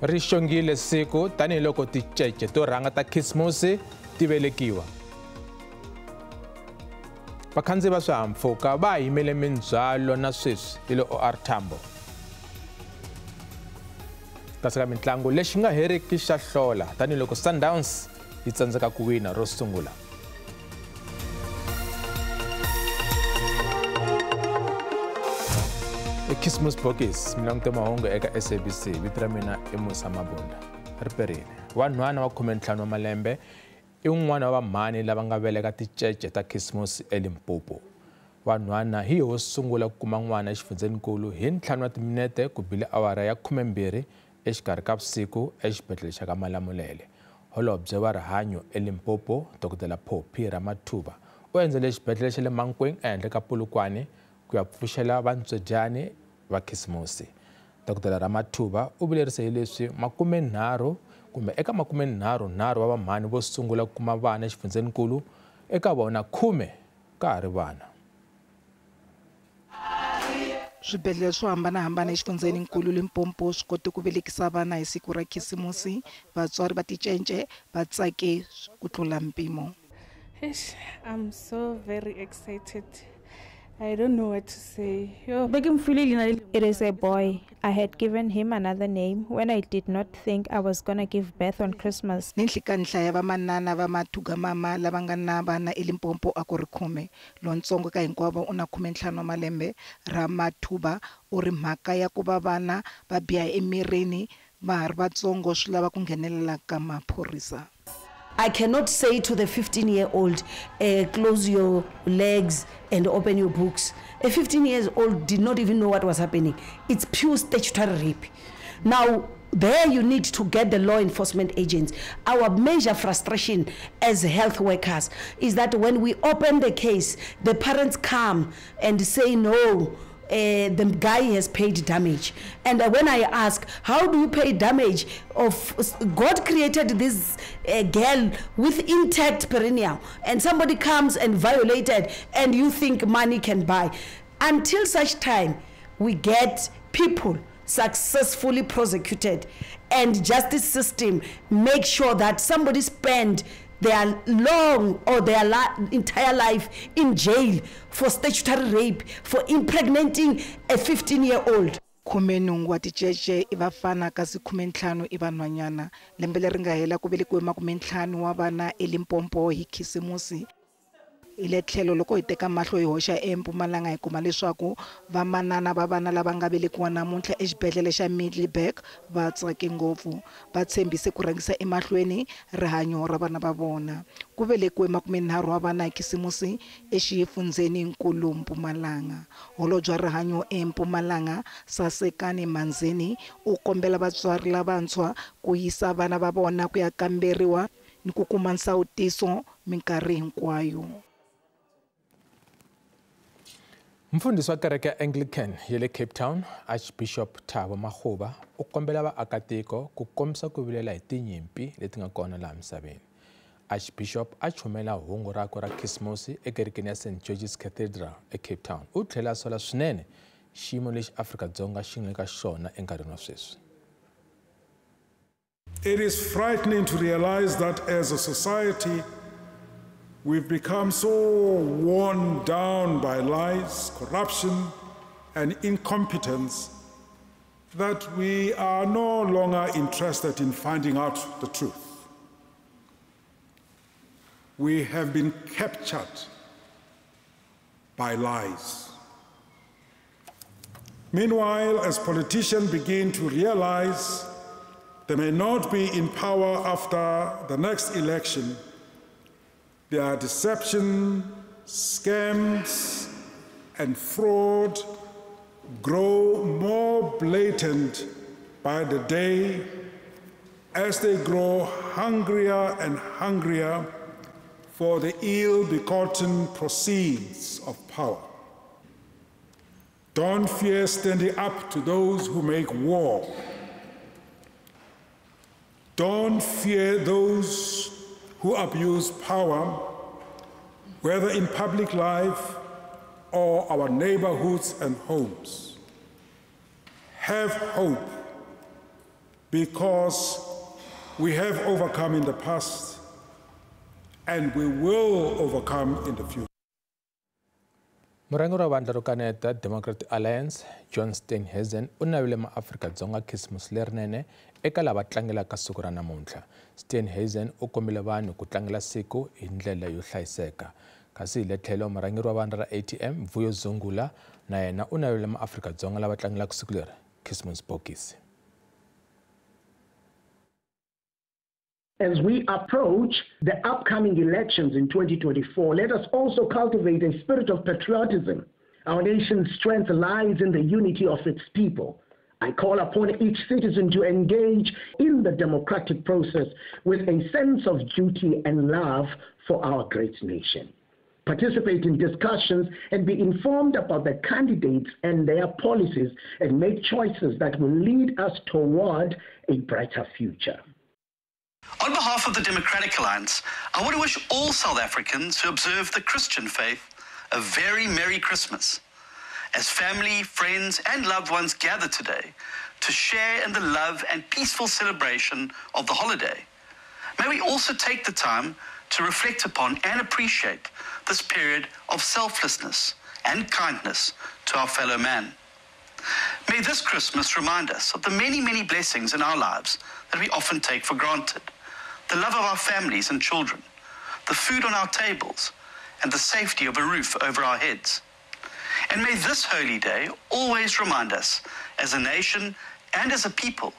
ri xongile siku tanihiloko ticece to rhanga ta khisimusi ti velekiwa. Vakhandziyi va swihahampfhuka va yimele mindzhwalo na sweswi hi le OR Tambo. Kasi ka mitlangu lexi nga heriki xa hlola tanihiloko Sundowns yi tsandzeka ku wina ro sungula. Christmas Bokis, mina ngite Mahungu eka SABC, vito ra mina i Musa Mabunda. Riperini, vanhwana va 15 wa malembe i un'wana wa vamhani lava nga veleka ticece ta Christmas eLimpopo. Vanhwana hi ho sungula ku kuma n'wana exifundzeninkulu hi 5 wa timinete ku bile awara ya 12 exikarhi ka vusiku exibedhlele xa ka Malamulele. Holobye wa rihanyo eLimpopo, Dr. Phophi Ramathuba, u endzele exibedhlele xa le Mankweng ehenhla ka Polokwane ku ya pfuxela vantswedyani va khisimusi. Dr. Ramathuba u vulerise hi leswi 30 kumbe eka 33 wa vamhani vo sungula ku kuma vana exifundzeninkulu, eka vona 10 ka ha ri vana. Swibedhlele swo hambanahambana exifundzeninkulu Limpopo swi kote ku velekisa vana hi siku ra khisimusi. Vatswari va ticence va tsake ku tlula mpimo. I'm so very excited. I don't know what to say. It is a boy. I had given him another name when I did not think I was going to give birth on Christmas. Ninhlikanhla ya vamanana va matugamama lava nga na vana eLimpopo a ku ri 10. Lontsongo ka hinkwavo u na 15 wa malembe. Ramathuba u ri mhaka ya ku va vana va biha emirini va ha ri vatsongo swi lava ku nghenelela ka maphorisa. I cannot say to the 15-year-old, close your legs and open your books. A 15-year-old did not even know what was happening. It's pure statutory rape. Now, there you need to get the law enforcement agents. Our major frustration as health workers is that when we open the case, the parents come and say no, the guy has paid damage. And when I ask, how do you pay damage of God created this girl with intact perineum, and somebody comes and violated, and you think money can buy? Until such time we get people successfully prosecuted and justice system make sure that somebody spend their long or their entire life in jail for statutory rape, for impregnating a 15-year-old. 10 wa ticece i vafana kasi 15 i vanhwanyana. Lembe leri nga hela ku velekiwe 50 wa vana eLimpopo hi khisimusi. Ile tlhelo loko hi teka mahlo hi hoxa eMpumalanga hi kuma leswaku vamanana va vana lava nga velekiwa namuntlha exibedhlele xa Middelburg va tsake ngopfu. Va tshembise ku rhangisa emahlweni rihanyo ra vana va vona. Ku velekiwe 30 wa vana hi khisimusi exifundzeninkulu Mpumalanga. Holobye wa rihanyo eMpumalanga Sasekani Manzeni u kombela vatswari lavantshwa ku yisa vana va vona ku ya kamberiwa ni ku kuma nsawutiso minkarhi hinkwayo. Mfundisi wa kereke ya Anglican ya le Cape Town, Archbishop Thabo Makgoba, u kombela vaakatiko ku kombisa ku vilela hi tinyimpi leti nga kona laha misaveni. Archbishop a chumela hungu rakwe ra khisimusi ekerekeni ya St. George's Cathedral eCape Town. U tlhela sola swinene xiyimo lexi Afrika-Dzonga xi nga eka xona enkarhini wa sweswi. It is frightening to realize that as a society, we've become so worn down by lies, corruption, and incompetence that we are no longer interested in finding out the truth. We have been captured by lies. Meanwhile, as politicians begin to realize they may not be in power after the next election, their deception, scams, and fraud grow more blatant by the day as they grow hungrier and hungrier for the ill-begotten proceeds of power. Don't fear standing up to those who make war. Don't fear those who abuse power, whether in public life or our neighborhoods and homes. Have hope because we have overcome in the past and we will overcome in the future. Muranguri wa vandla ro kaneta Democratic Alliance John Steenhuisen u navile maAfrika-Dzonga khisimusi lerinene eka lava tlangelaka siku ra namuntlha. Steenhuisen u kombile vanhu ku tlangela siku hi ndlela yo hlayiseka. Kasi hi le tlhelo muranguri wa vandla ra ATM Vuyo Zungula na yena u navile maAfrika-Dzonga lava tlangelaka siku leri khisimusi bokisi. As we approach the upcoming elections in 2024, let us also cultivate a spirit of patriotism. Our nation's strength lies in the unity of its people. I call upon each citizen to engage in the democratic process with a sense of duty and love for our great nation. Participate in discussions and be informed about the candidates and their policies and make choices that will lead us toward a brighter future. On behalf of the Democratic Alliance, I want to wish all South Africans who observe the Christian faith a very Merry Christmas. As family, friends, and loved ones gather today to share in the love and peaceful celebration of the holiday, may we also take the time to reflect upon and appreciate this period of selflessness and kindness to our fellow man. May this Christmas remind us of the many, many blessings in our lives that we often take for granted. The love of our families and children, the food on our tables, and the safety of a roof over our heads. And may this holy day always remind us, as a nation and as a people,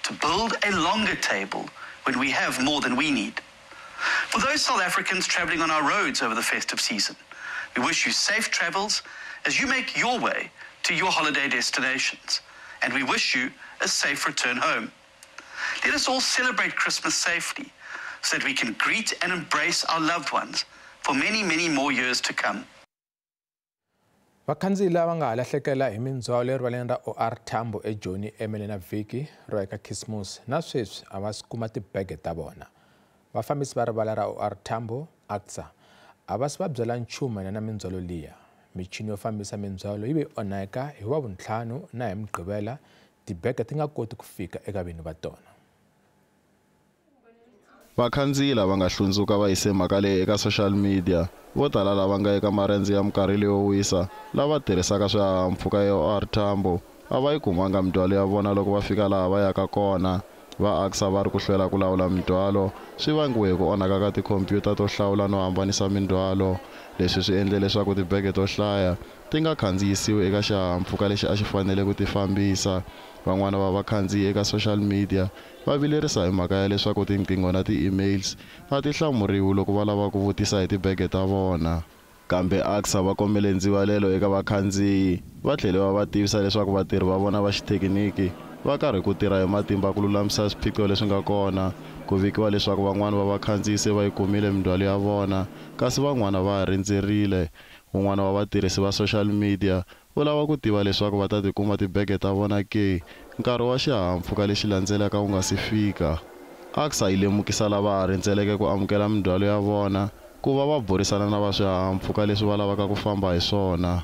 to build a longer table when we have more than we need. For those South Africans traveling on our roads over the festive season, we wish you safe travels as you make your way to your holiday destinations, and we wish you a safe return home. Let us all celebrate Christmas safely so that we can greet and embrace our loved ones for many, many more years to come. Vakhandziyi lava nga lahlekela hi mindzwalo erivaleni ra OR Tambo eJoni emelena vhiki ro eka khisimusi na sweswi a va kuma tibege ta vona. Vafambisi va rivala ra OR Tambo AXA a va si va byela nchumu na mindzwalo liya. Michini yo fambisa mindzwalo yi ve onhaka hi Wavuntlhanu na hi Mugqivela tibege ti nga koti ku fika eka vinyi va tona. Vakhandziyi lava nga hlundzuka va yise mhaka leyi eka social media vo tala lava nga eka marendzo ya minkarhi leyo wisa lava tirhisaka swihahampfhuka ya OR Tambo a va yi kumanga mindzwalo ya vona loko va fika laha va yaka kona. Va AXA va ri ku hlwela ku lawula mindzwalo swi vangiwe hi ku onhaka ka tikhompyuta to hlawula no hambanisa mindzwalo. Leswi swi endle leswaku tibege to hlaya ti nga khandziyisiwi eka xihahampfhuka lexi a xi fanele ku ti fambisa. Van'wana va vakhandziyi eka social media va vilerisa hi mhaka ya leswaku tinqingho na ti-emails a ti hlamuriwi loko va lava ku vutisa hi tibege ta vona. Kambe AXA va kombele ndzivalelo eka vakhandziyi va tlhele va tivisa leswaku vatirhi va vona va xithekiniki va karhi ku tirha hi matimba ku lulamisa swiphiqo leswi nga kona. Ku vikiwa leswaku van'wana va vakhandziyi se va yi kumile mindzwalo ya vona kasi van'wana va ha rindzerile. Un'wana wa vatirhisi va social media u lava ku tiva leswaku va ta tikuma tibege ta vona ke nkarhi wa xihahampfhuka lexi landzelaka wu nga si fika. AXA yi lemukisa lava ha rindzeleke ku amukela mindzwalo ya vona ku va va burisana na va swihahampfhuka leswi va lavaka ku famba hi swona.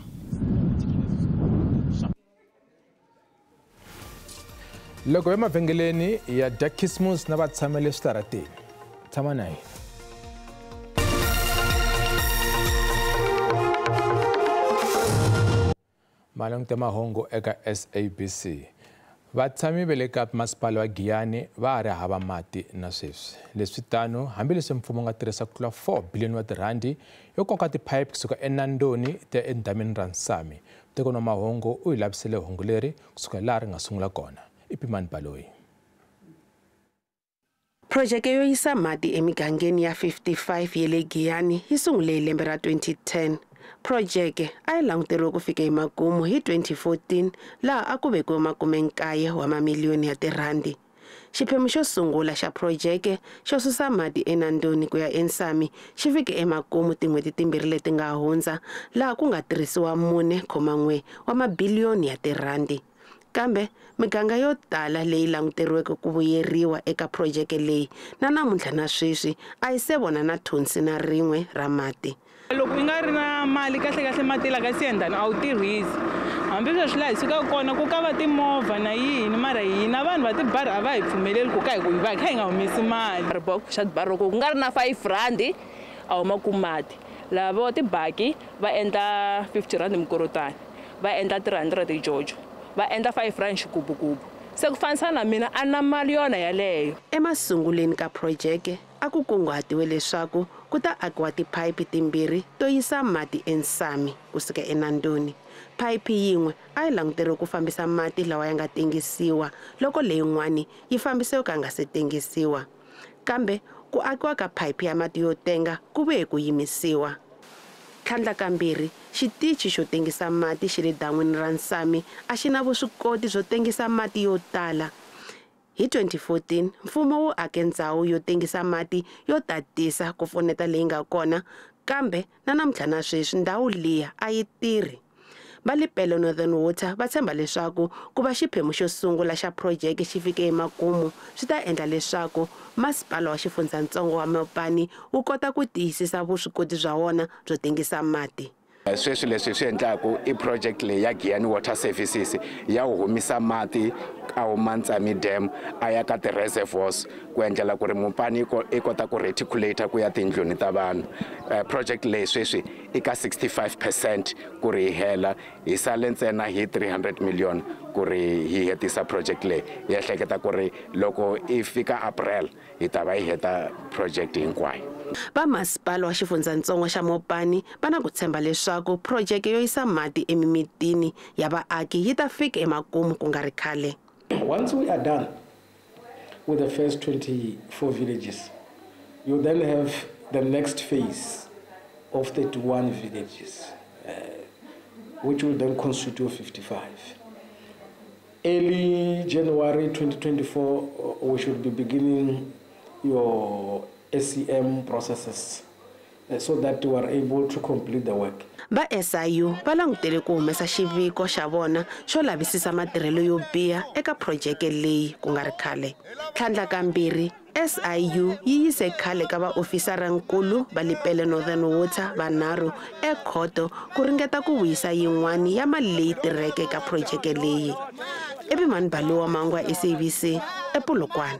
Loko emavhengeleni ya dya khisimusi na vatshami eswitarateni tshama na hina. Malungute Mahungu eka SABC. Vatshami va le ka masipala wa Giyani va ha ri hava mati na sweswi. Leswi tano hambileswi mfumo nga tirhisa ku tlula 4 biliyoni wa tirhandi yo koka tiphayiphi kusuka eNandoni ta endhawini ra Nsami. Tiko na Mahungu u hi lavisile hungu leri kusuka laha ri nga sungula kona. Ipimani Baloyi. Projeke yo yisa mati emigangeni ya 55 ya le Giyani yi sungule hi lembe ra 2010. Projeke a yi languteriwe ku fika emakumu hi 2014 laha a ku vekiwe 90 wa mamiliyoni ya tirhandi. Xiphemu xo sungula xa projeke xo susa mati eNandoni ku ya eNsami xi fike emakumu tin'hweti timbirhi leti nga hundza laha ku nga tirhisiwa 4.1 wa mabiliyoni ya tirhandi. Kambe miganga yo tala leyi languteriweke ku vuyeriwa eka projeke leyi na namuntlha na sweswi a yi se vona na thonsi na rin'we ra mati. Loko u nga ri na mali kahle mati la ka siyendana a wu tirhisi hambi sweswi laha hi sukaka kona ku kava timovha na yini mara hina vanhu va tibari a va hi pfumeleli ku ka hi ku hi va kha hi nga humesi mali xa tibari loko ku nga ri na 5 randi a huma ku mati lava tibaki va endla 50 rand mikorotani va endla 300 jojo va endla 5 rand xikubukubu se ku fanisa na mina a na mali yona yaleyo. Emasunguleni ka projeke a ku kunguhatiwe leswaku ku ta akiwa tiphayiphi timbirhi to yisa mati eNsami kusuka eNandoni. Phayiphi yin'we a yi languteriwe ku fambisa mati lawa ya nga tengisiwa loko leyin'wani yi fambisiwa ka nga se tengisiwa kambe ku akiwa ka phayiphi ya mati yo tenga ku ve ku yimisiwa. Tlhandla kambirhi xitichi xo tengisa mati xi le dan'wini ra Nsami a xi na vuswikoti byo tengisa mati yo tala. Hi 2014 mfumo wu ake ndhawu yo tengisa mati yo tatisa ku pfuneta leyi nga kona kambe na namuntlha na sweswi ndhawu liya a yi tirhi. Valipelo Northern Water va tshemba leswaku ku va xiphemu xo sungula xa projeke xi fike emakumu swi ta endla leswaku masipala wa xifundzatsongo wa Mopani wu kota ku tiyisisa vuswikoti bya wona byo tengisa mati. Sweswi leswi swi endlaku i project leyi ya Giyani Water Services ya humisa mati a huma Ntsami Dam a ya ka ti-reservoirs ku endlela ku ri Mopani i kota ku reticulate ku ya tindlwini ta vanhu. Project leyi sweswi i ka 65% ku ri hela hi sale ntsena hi 300 million ku ri hi hetisa project leyi hi ehleketa ku ri loko i fika April hi ta va hi heta project hinkwayo. Va masipala wa xifundzatsongo xa Mopani va na ku tshemba leswaku projeke yo yisa mati emimitini ya vaaki yi ta fika emakumu ku nga ri khale. Once we are done with the first 24 villages, you then have the next phase of 31 villages, which will then constitute 55. Early January 2024, we should be beginning your SEM processes so that we are able to complete the work. Va SIU va langutele ku humesa xiviko xa vona xo lavisisa matirhelo yo biha eka projeke leyi ku nga ri khale. Tlhandla kambirhi SIU yi yise khale ka vaofisarankulu va Lipele Northern Water vanharhu ekhoto ku ringeta ku vuyisa yin'wani ya mali leyi tirheke eka projeke leyi. Ebimani Balowa Mahungu ya SABC ePolokwane.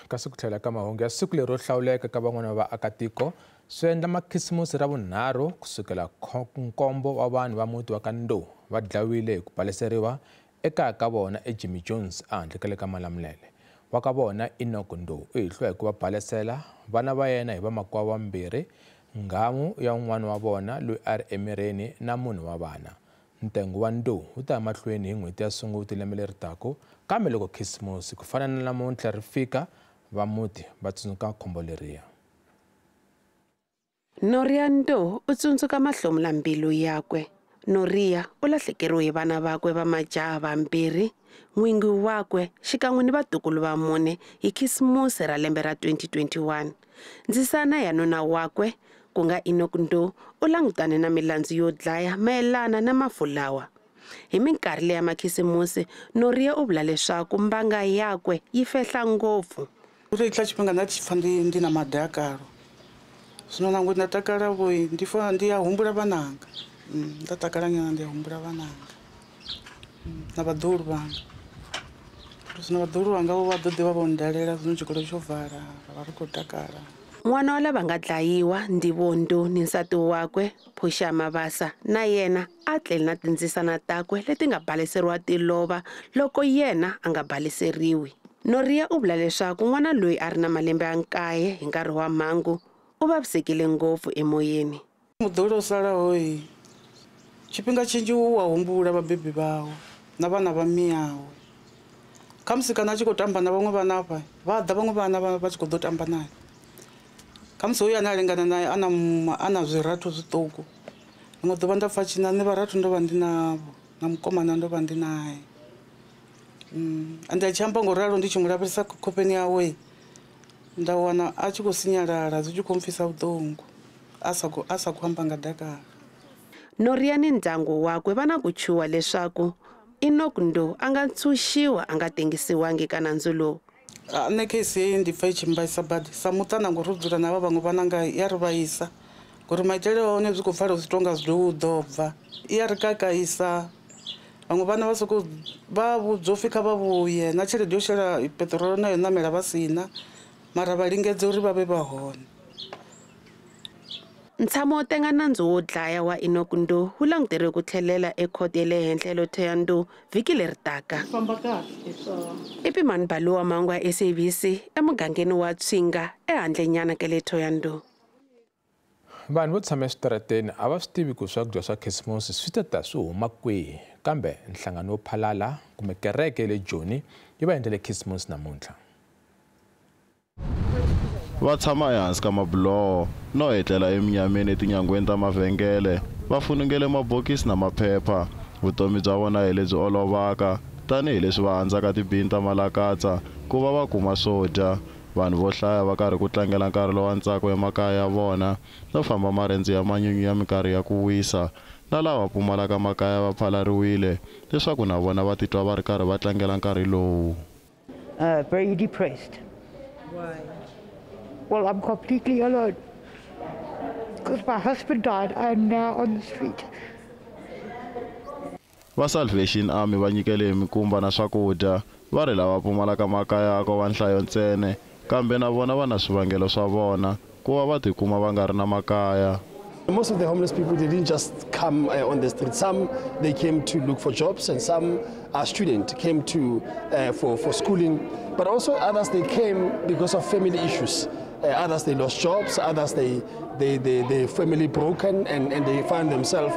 Kasi ku tlhela ka mahungu ya siku lero hlawuleka ka van'wana va vaakatiko swi endla makhisimusi ra vunharhu kusukela nkombo wa vanhu va muti wa ka Ndo va dlawile hi ku baleseriwa ekaya ka vona eJimmy Jones ehandle ka le ka Malamulele. Wa ka vona Enoch Ndo u hihlwa hi ku va balesela vana va yena hi vamakwavo vambirhi ngamu ya un'wana wa vona loyi a ri emireni na munhu wa vana. Ntengo wa Ndo wu ta mahlweni hi n'hweti ya Sunguti lembe leri taka kambe loko khisimusi ku fana na namuntlha ri fika va muti va tsundzuka khombo leriya. Noria Ndo u tsundzuka mahlomula mbilu yakwe. Noria u lahlekeriwe hi vana vakwe va majaha vambirhi, n'wingi wakwe xikan'we ni vatukulu va mune hi khisimusi ra lembe ra 2021. Ndzisana ya nuna wakwe ku nga Enoch Ndo u langutane na milandzu yo dlaya mayelana na mafu lawa. Hi minkarhi leya makhisimusi Noria u vula leswaku mbanga yakwe yi fehla ngopfu. Uri tla tshifhinga na tshifandi ndi na madakalo. Zwino na ngwe na takala boy ndi ya humbula vananga. Nda takala nyana ndi ya humbula vananga. Na vhaḓulu vhanga. Zwino vhaḓulu vhanga vho vha ḓo ḓi vha vho ndalela zwino tshikolo tsho vala vha ri khou takala. N'wana wa lava nga dlayiwa Ndivondo ni nsati wakwe Phusha Mabasa na yena a tlele na tindzisana takwe leti nga baleseriwa tilova loko yena a nga baleseriwi. Noria u vula leswaku n'wana loyi a ri na malembe ya 9 hi nkarhi wa mhangu u vavisekile ngopfu emoyeni. Muḓolo sala hoyi tshifhinga tshinzhi u wa humbula vhabebi vhawe na vana vha miyawe. Kha musi kana a tshi khou tamba na vhaṅwe vhana afha vha ḓa vhaṅwe vhana vha tshi khou ḓo tamba naye. Kha musi hoyu ane a lingana naye ana zwirathu zwiṱuku. Ḽiṅwe ḓuvha nda pfa tshina nṋe vharathu ndo vha ndi navho na mukomana ndo vha ndi naye. Ande tshi amba ngoralo ndi tshi mu lavhelesa khopeni yawe nda wana a tshi khou sinyalala zwi tshi khou mpfisa vhuṱungu a sa khou amba nga dakala. Noria ni ndyangu wakwe va na ku chuha leswaku Enoch Ndo a nga ntshunxiwa a nga tengisiwangi ka nandzu lowu. Nṋe khesi ndi pfa i tshi mbaisa badi sa muṱa na ngori ro dzula na vha vhaṅwe vhananga ya ri vhaisa ku ri maitele one byi ku pfala Xitsonga byi u dobva iya ri kakaisa van'we vana va suku va byo fika va vuye na tshelede yo shela petrol na yona mela va sina mara va lingedze uri va ve va hona. Ntshamo tenga nandzu wo dlaya wa Inokundo wu languteriwe ku tlhelela ekhoti ya le henhla lo Thohoyandou vhiki leri taka. I Pimani Balu wa mahungu ya SABC emugangeni wa Xitsonga ehandlenyana ka le Thohoyandou. Vanhu vo tshama eswitarateni a va swi tivi ku swakudya swa khisimusi swi ta swi huma kwihi, kambe nhlangano wo phalala kumbe kereke le Joni yi va endlele khisimusi namuntlha. Va tshama ehansi ka mabuloho no etlela eminyameni etinyangweni ta mavhengele va funengele mabokisi na maphepha. Vutomi bya vona hi lebyi olovaka tanihi leswi va handzaka tibini ta malakatsa ku va kuma swo dya. Vanhu vo hlaya va karhi ku tlangela nkarhi lowa ntsako emakaya ya vona no famba marendzo ya manyunyu ya minkarhi ya ku wisa, na lava pfumalaka makaya va phalariwile leswaku na vona va titwa va ri karhi va tlangela nkarhi lowu. Very depressed. Why? Well, I'm completely alone. Because my husband died, I'm now on the street. Va Salvation Army va nyikele hi mikumba na swakudya va ri lava pfumalaka makaya ko va nhlayo ntsene, kambe na vona va na swivangelo swa vona ku va va tikuma va nga ri na makaya. Most of the homeless people, they didn't just come on the street. Some, they came to look for jobs, and some are students, came to for schooling. But also others, they came because of family issues. Others, they lost jobs. Others, they family broken, and they find themselves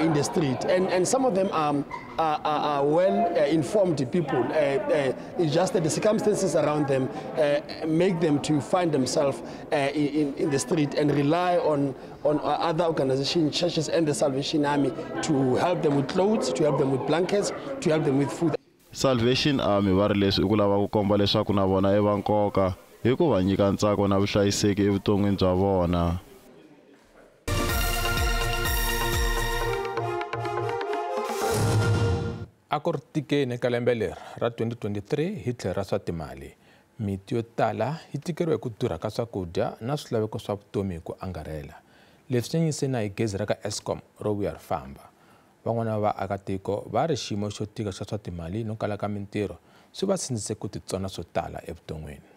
in the street. And some of them are well-informed people. It's just that the circumstances around them make them to find themselves in the street and rely on other organizations, churches and the Salvation Army to help them with clothes, to help them with blankets, to help them with food. Salvation Army va ri leswi ku lava ku komba leswaku na vona va nkoka hi ku va nyika ntsako na vuhlayiseki evuton'wini bya vona. A ku ri tikeni eka lembe leri ra 2023 hi tlhelo ra swa timali. Miti yo tala yi tikeriwe hi ku durha ka swakudya na swilaveko swa vutomi hi ku angarhela. Leswi nyanyise na hi gezi ra ka Eskom ro vuya ri famba. Van'wana va vaakatiko va ri xiyimo xo tika xa swa timali no kala ka mintirho swi va sindzise ku titsona swo tala evuton'wini.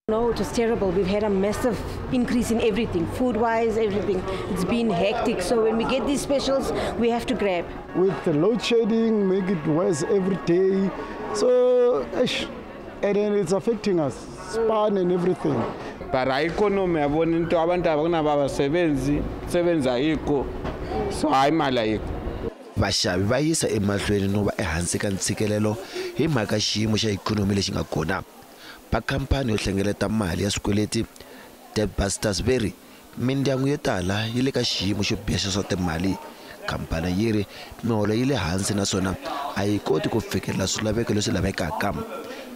No, it was terrible. We've had a massive increase in everything, food-wise, everything. It's been hectic. So when we get these specials, we have to grab. With the load shedding, make it worse every day. So, and then it's affecting us, span and everything. But economy, I want to have sevenza iko, so I'm like. Vaxavi va yisa emahlweni no va ehansi ka ntshikelelo hi mhaka xiyimo xa ikhonomi lexi nga kona. Pa khampani yo hlengeleta mali ya swikweleti Debtbusters Berry mindyangu yo tala yi le ka xiyimo xo biha xa swa timali. Khampani yi ri miholo yi le hansi naswona a yi koti ku fikelela swilaveko leswi lavekaka.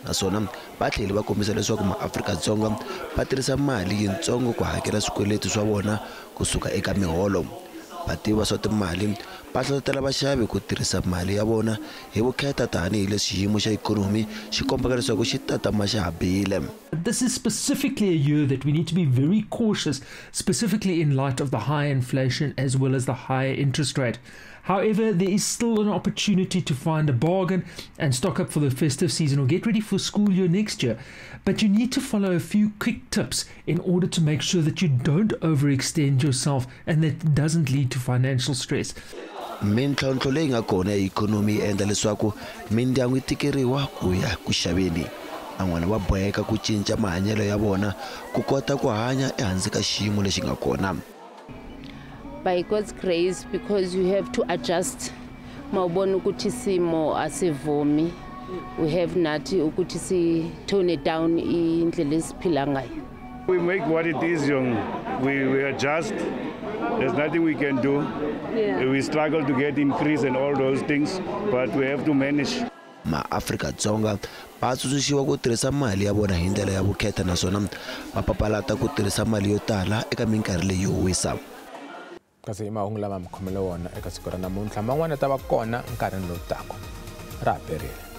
Naswona va tlhela va kombisa leswaku maAfrika-Dzonga va tirhisa mali yintsongo ku hakela swikweleti swa vona kusuka eka miholo. Vativi va swa timali va hlohlotela vaxavi ku tirhisa mali ya vona hi vukheta tanihi leswi xiyimo xa ikhonomi xi kombaka leswaku xi tatama xi habile. This is specifically a year that we need to be very cautious, specifically in light of the high inflation as well as the higher interest rate. However, there is still an opportunity to find a bargain and stock up for the festive season or get ready for school year next year. But you need to follow a few quick tips in order to make sure that you don't overextend yourself and that doesn't lead to financial stress. Mintlhontlho leyi nga kona ya ikhonomi yi endla leswaku mindyangu yi tikeriwa ku ya ku xaveni. Van'wana va boheka ku cinca mahanyelo ya vona ku kota ku hanya ehansi ka xiyimo lexi nga kona. By God's grace, because you have to adjust. Mawubona ukuthi simo asivumi. We have nathi ukuthi si tone it down indlela esiphila ngayo. We make what it is, young. We adjust. There's nothing we can do. Yeah. We struggle to get increase and all those things, but we have to manage. MaAfrika-Dzonga va tsundzuxiwa ku tirhisa mali ya vona hi ndlela ya vukheta naswona va papalata ku tirhisa mali yo tala eka minkarhi leyi yo wisa. Kasi mahungu lama mi khomele wona eka siku ra namuntlha man'wana ta va kona nkarhini lowu taka. Ra ha perile.